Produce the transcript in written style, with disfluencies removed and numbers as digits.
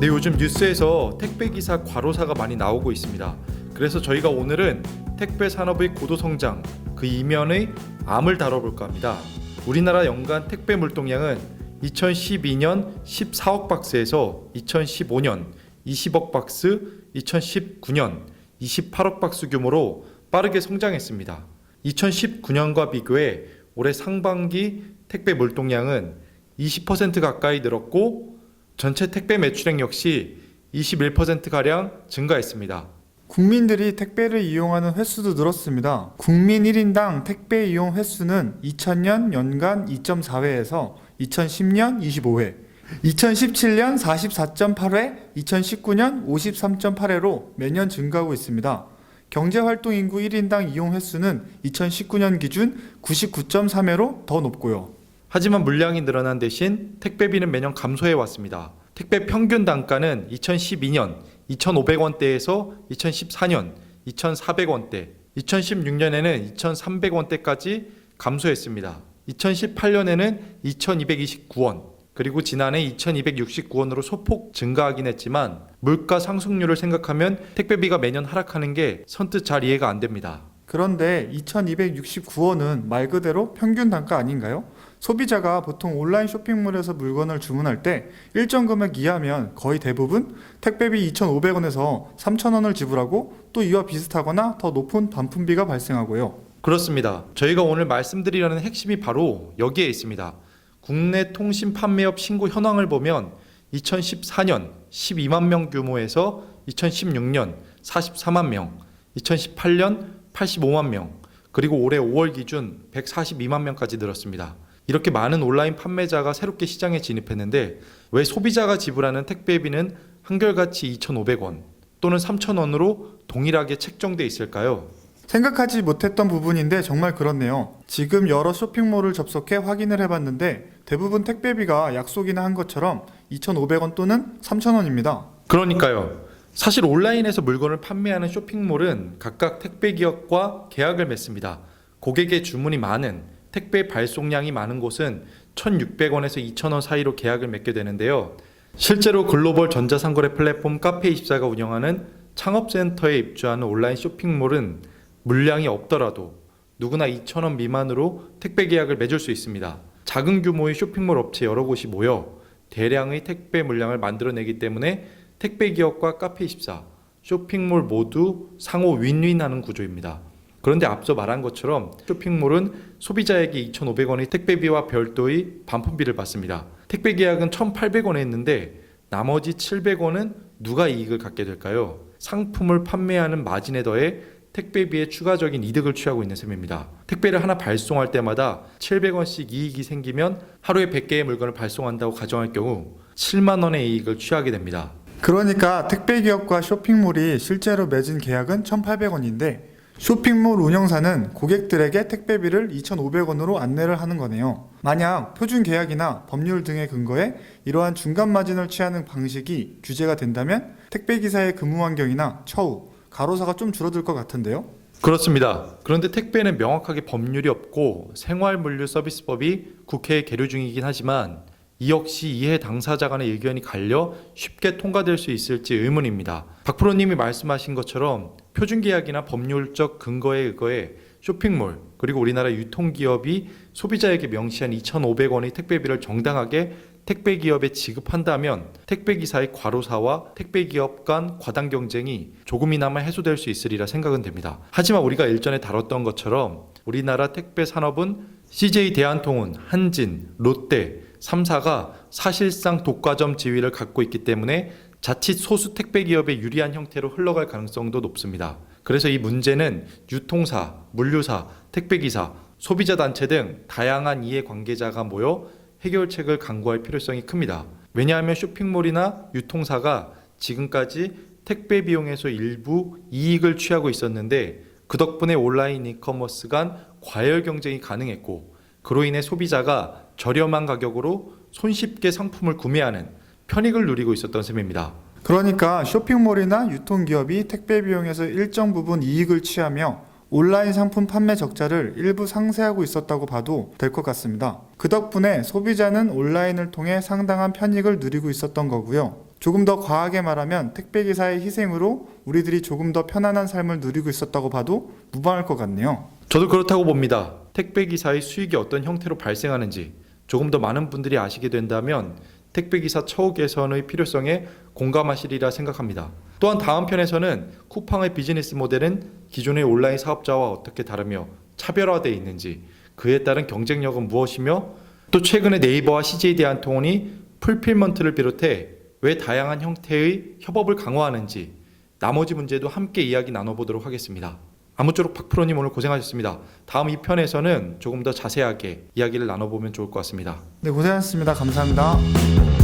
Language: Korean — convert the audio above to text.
요즘 뉴스에서 택배기사 과로사가 많이 나오고 있습니다. 그래서 저희가 오늘은 택배 산업의 고도 성장, 그 이면의 암을 다뤄볼까 합니다. 우리나라 연간 택배 물동량은 2012년 14억 박스에서 2015년 20억 박스, 2019년 28억 박스 규모로 빠르게 성장했습니다. 2019년과 비교해 올해 상반기 택배 물동량은 20% 가까이 늘었고 전체 택배 매출액 역시 21%가량 증가했습니다. 국민들이 택배를 이용하는 횟수도 늘었습니다. 국민 1인당 택배 이용 횟수는 2000년 연간 2.4회에서 2010년 25회, 2017년 44.8회, 2019년 53.8회로 매년 증가하고 있습니다. 경제활동 인구 1인당 이용 횟수는 2019년 기준 99.3회로 더 높고요. 하지만 물량이 늘어난 대신 택배비는 매년 감소해 왔습니다. 택배 평균 단가는 2012년 2,500원대에서 2014년 2,400원대, 2016년에는 2,300원대까지 감소했습니다. 2018년에는 2,229원, 그리고 지난해 2,269원으로 소폭 증가하긴 했지만 물가 상승률을 생각하면 택배비가 매년 하락하는 게 선뜻 잘 이해가 안 됩니다. 그런데 2269원은 말 그대로 평균 단가 아닌가요? 소비자가 보통 온라인 쇼핑몰에서 물건을 주문할 때 일정 금액 이하면 거의 대부분 택배비 2,500원에서 3,000원을 지불하고 또 이와 비슷하거나 더 높은 반품비가 발생하고요. 그렇습니다. 저희가 오늘 말씀드리려는 핵심이 바로 여기에 있습니다. 국내 통신 판매업 신고 현황을 보면 2014년 12만 명 규모에서 2016년 44만 명, 2018년 85만 명, 그리고 올해 5월 기준 142만 명까지 늘었습니다. 이렇게 많은 온라인 판매자가 새롭게 시장에 진입했는데 왜 소비자가 지불하는 택배비는 한결같이 2,500원 또는 3,000원으로 동일하게 책정돼 있을까요? 생각하지 못했던 부분인데 정말 그렇네요. 지금 여러 쇼핑몰을 접속해 확인을 해봤는데 대부분 택배비가 약속이나 한 것처럼 2,500원 또는 3,000원입니다. 그러니까요. 사실 온라인에서 물건을 판매하는 쇼핑몰은 각각 택배 기업과 계약을 맺습니다. 고객의 주문이 많은, 택배 발송량이 많은 곳은 1,600원에서 2,000원 사이로 계약을 맺게 되는데요. 실제로 글로벌 전자상거래 플랫폼 카페24가 운영하는 창업센터에 입주하는 온라인 쇼핑몰은 물량이 없더라도 누구나 2,000원 미만으로 택배 계약을 맺을 수 있습니다. 작은 규모의 쇼핑몰 업체 여러 곳이 모여 대량의 택배 물량을 만들어내기 때문에 택배 기업과 카페24, 쇼핑몰 모두 상호 윈윈하는 구조입니다. 그런데 앞서 말한 것처럼 쇼핑몰은 소비자에게 2,500원의 택배비와 별도의 반품비를 받습니다. 택배 계약은 1,800원에 했는데 나머지 700원은 누가 이익을 갖게 될까요? 상품을 판매하는 마진에 더해 택배비에 추가적인 이득을 취하고 있는 셈입니다. 택배를 하나 발송할 때마다 700원씩 이익이 생기면 하루에 100개의 물건을 발송한다고 가정할 경우 7만 원의 이익을 취하게 됩니다. 그러니까 택배 기업과 쇼핑몰이 실제로 맺은 계약은 1,800원인데 쇼핑몰 운영사는 고객들에게 택배비를 2,500원으로 안내를 하는 거네요. 만약 표준 계약이나 법률 등에 근거해 이러한 중간 마진을 취하는 방식이 규제가 된다면 택배기사의 근무 환경이나 처우, 과로사가 좀 줄어들 것 같은데요? 그렇습니다. 그런데 택배는 명확하게 법률이 없고 생활물류서비스법이 국회에 계류 중이긴 하지만 이 역시 이해 당사자 간의 의견이 갈려 쉽게 통과될 수 있을지 의문입니다. 박 프로님이 말씀하신 것처럼 표준계약이나 법률적 근거에 의거해 쇼핑몰 그리고 우리나라 유통기업이 소비자에게 명시한 2,500원의 택배비를 정당하게 택배기업에 지급한다면 택배기사의 과로사와 택배기업 간 과당 경쟁이 조금이나마 해소될 수 있으리라 생각은 됩니다. 하지만 우리가 일전에 다뤘던 것처럼 우리나라 택배 산업은 CJ 대한통운, 한진, 롯데, 3사가 사실상 독과점 지위를 갖고 있기 때문에 자칫 소수 택배기업에 유리한 형태로 흘러갈 가능성도 높습니다. 그래서 이 문제는 유통사, 물류사, 택배기사, 소비자단체 등 다양한 이해관계자가 모여 해결책을 강구할 필요성이 큽니다. 왜냐하면 쇼핑몰이나 유통사가 지금까지 택배 비용에서 일부 이익을 취하고 있었는데 그 덕분에 온라인 이커머스 간 과열 경쟁이 가능했고 그로 인해 소비자가 저렴한 가격으로 손쉽게 상품을 구매하는 편익을 누리고 있었던 셈입니다. 그러니까 쇼핑몰이나 유통기업이 택배 비용에서 일정 부분 이익을 취하며 온라인 상품 판매 적자를 일부 상쇄하고 있었다고 봐도 될 것 같습니다. 그 덕분에 소비자는 온라인을 통해 상당한 편익을 누리고 있었던 거고요. 조금 더 과하게 말하면 택배기사의 희생으로 우리들이 조금 더 편안한 삶을 누리고 있었다고 봐도 무방할 것 같네요. 저도 그렇다고 봅니다. 택배기사의 수익이 어떤 형태로 발생하는지 조금 더 많은 분들이 아시게 된다면 택배기사 처우 개선의 필요성에 공감하시리라 생각합니다. 또한 다음 편에서는 쿠팡의 비즈니스 모델은 기존의 온라인 사업자와 어떻게 다르며 차별화되어 있는지, 그에 따른 경쟁력은 무엇이며, 또 최근에 네이버와 CJ 대한통운이 풀필먼트를 비롯해 왜 다양한 형태의 협업을 강화하는지, 나머지 문제도 함께 이야기 나눠보도록 하겠습니다. 아무쪼록 박프로님 오늘 고생하셨습니다. 다음 2편에서는 조금 더 자세하게 이야기를 나눠보면 좋을 것 같습니다. 네, 고생하셨습니다. 감사합니다.